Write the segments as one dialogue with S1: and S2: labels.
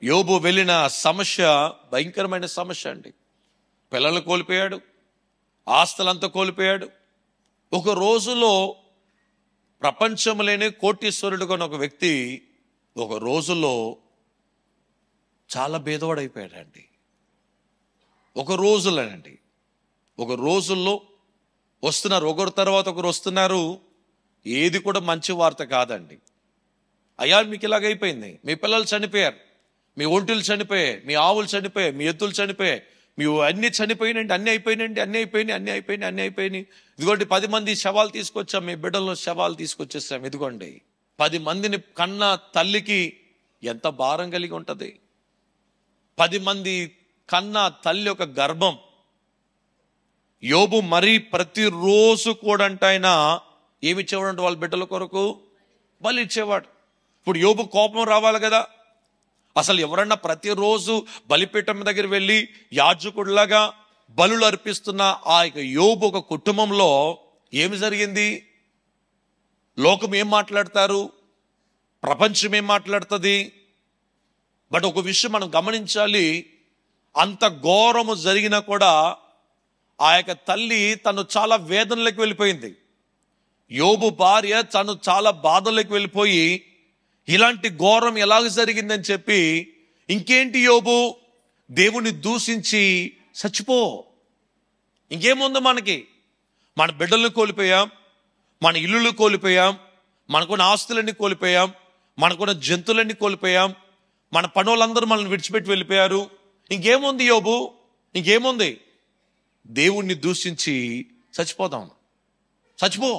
S1: యోబు వెళ్ళిన సమస్య భయంకరమైన సమస్య అండి. పిల్లలు కోల్పోయాడు, ఆస్తులంతా కోల్పోయాడు. ఒక రోజులో ప్రపంచంలోనే కోటీశ్వరుడుగా ఉన్న ఒక వ్యక్తి ఒక రోజులో చాలా భేదవాడైపోయాడండి. ఒక రోజుల్లో వస్తున్నారు, ఒకరి తర్వాత ఒకరు వస్తున్నారు. ఏది కూడా మంచి వార్త కాదండి. అయ్యా మీకు ఇలాగైపోయింది, మీ పిల్లలు చనిపోయారు, మీ ఒంటులు చనిపోయాయి, మీ ఆవులు చనిపోయాయి, మీ ఎద్దులు చనిపోయాయి, మీ అన్ని చనిపోయినండి, అన్ని అయిపోయినాయి. ఇదిగోండి 10 మంది శవాలు తీసుకొచ్చాం, మీ బిడ్డల్లో శవాలు తీసుకొచ్చేసాం. ఇదిగోండి 10 మందిని కన్న తల్లికి ఎంత భారం కలిగి ఉంటుంది. 10 మంది కన్న తల్లి ఒక గర్భం. యోబు మరీ ప్రతిరోజు కూడా ఆయన ఏమి ఇచ్చేవాడు వాళ్ళ బిడ్డల కొరకు? బలి ఇచ్చేవాడు. ఇప్పుడు యోబు కోపం రావాలి కదా. అసలు ఎవరన్నా ప్రతిరోజు బలిపీఠం దగ్గర వెళ్ళి యాజకుడిలాగా బలులు అర్పిస్తున్న ఆ యోబు ఒక కుటుంబంలో ఏమి జరిగింది? లోకం ఏం మాట్లాడతారు, ప్రపంచం ఏం మాట్లాడుతుంది? బట్ ఒక విషయం మనం గమనించాలి, అంత ఘోరము జరిగినా కూడా ఆ తల్లి తను చాలా వేదనలోకి వెళ్ళిపోయింది. యోబు భార్య తను చాలా బాధలోకి వెళ్ళిపోయి ఇలాంటి ఘోరం ఎలాగ జరిగిందని చెప్పి, ఇంకేంటి యోబు దేవుని దూషించి చచ్చిపో, ఇంకేముంది మనకి? మన బిడ్డలను కోల్పోయాం, మన ఇల్లులు కోల్పోయాం, మనకున్న ఆస్తులన్నీ కోల్పోయాం, మనకున్న జంతువులన్నీ కోల్పోయాం, మన పనులందరూ మనల్ని విడిచిపెట్టి వెళ్ళిపోయారు. ఇంకేముంది యోబు? ఇంకేముంది? దేవుణ్ణి దూషించి చచ్చిపో.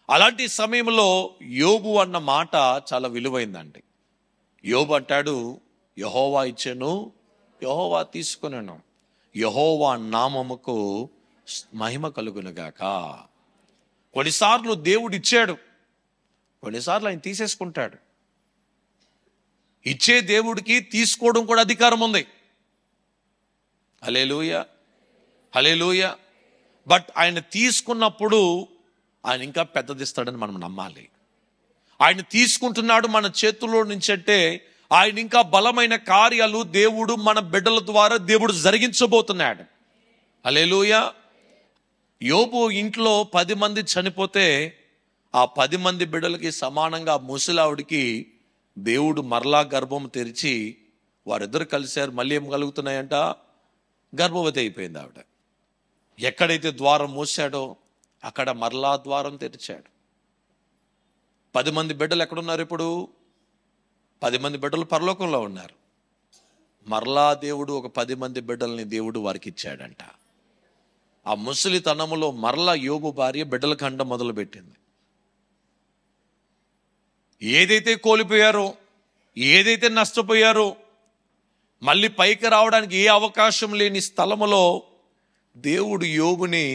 S1: అలాంటి సమయంలో యోబు అన్న మాట చాలా విలువైందండి. యోబు అంటాడు, యెహోవా ఇచ్చెను, యెహోవా తీసుకొనెను, యెహోవా నామముకు మహిమ కలుగునుగాక. కొన్నిసార్లు దేవుడు ఇచ్చాడు, కొన్నిసార్లు ఆయన తీసేసుకుంటాడు. ఇచ్చే దేవుడికి తీసుకోవడం కూడా అధికారం ఉంది. హల్లెలూయా. బట్ ఆయన తీసుకున్నప్పుడు ఆయన ఇంకా పెద్దదిస్తాడని మనం నమ్మాలి. ఆయన తీసుకుంటున్నాడు మన చేతుల్లో నుంచి అంటే ఆయన ఇంకా బలమైన కార్యాలు దేవుడు మన బిడ్డల ద్వారా దేవుడు జరిగించబోతున్నాడు. హల్లెలూయా. యోబు ఇంట్లో 10 మంది చనిపోతే ఆ 10 మంది బిడ్డలకి సమానంగా ముసలావిడికి దేవుడు మరలా గర్భం తెరిచి వారిద్దరు కలిశారు. మళ్ళీ ఏం కలుగుతున్నాయంట? గర్భవతి అయిపోయింది ఆవిడ. ఎక్కడైతే ద్వారం మూసాడో అక్కడ మరలా ద్వారం తెరిచాడు. 10 మంది బిడ్డలు ఎక్కడున్నారు ఇప్పుడు? 10 మంది బిడ్డలు పరలోకంలో ఉన్నారు. మరలా దేవుడు ఒక 10 మంది బిడ్డల్ని దేవుడు వారికి ఇచ్చాడంట. ఆ ముసలితనములో మరలా యోబు భార్య బిడ్డల కండ మొదలు పెట్టింది. ఏదైతే కోల్పోయారో, ఏదైతే నష్టపోయారో, మళ్ళీ పైకి రావడానికి ఏ అవకాశం లేని స్థలములో దేవుడు యోబుని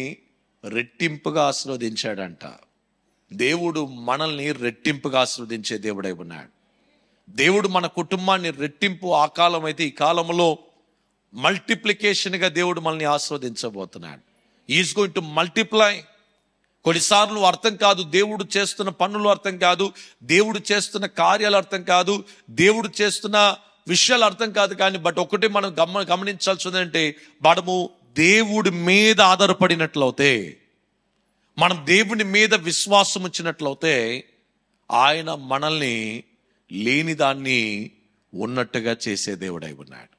S1: రెట్టింపుగా ఆశీర్వదించాడంట. దేవుడు మనల్ని రెట్టింపుగా ఆశీర్వదించే దేవుడై ఉన్నాడు. దేవుడు మన కుటుంబాన్ని రెట్టింపు, ఆ కాలం అయితే ఈ కాలంలో మల్టిప్లికేషన్గా దేవుడు మనల్ని ఆశీర్వదించబోతున్నాడు. Is going to multiply. కొన్నిసార్లు అర్థం కాదు, దేవుడు చేస్తున్న పనులు అర్థం కాదు, దేవుడు చేస్తున్న కార్యాలు అర్థం కాదు, దేవుడు చేస్తున్న విషయాలు అర్థం కాదు. కానీ బట్ ఒకటి మనం గమనించాల్సిందంటే, మనము దేవుడి మీద ఆధారపడినట్లయితే, మనం దేవుని మీద విశ్వాసం ఉంచినట్లయితే ఆయన మనల్ని లేని దాన్ని ఉన్నట్టుగా చేసే దేవుడై ఉన్నాడు.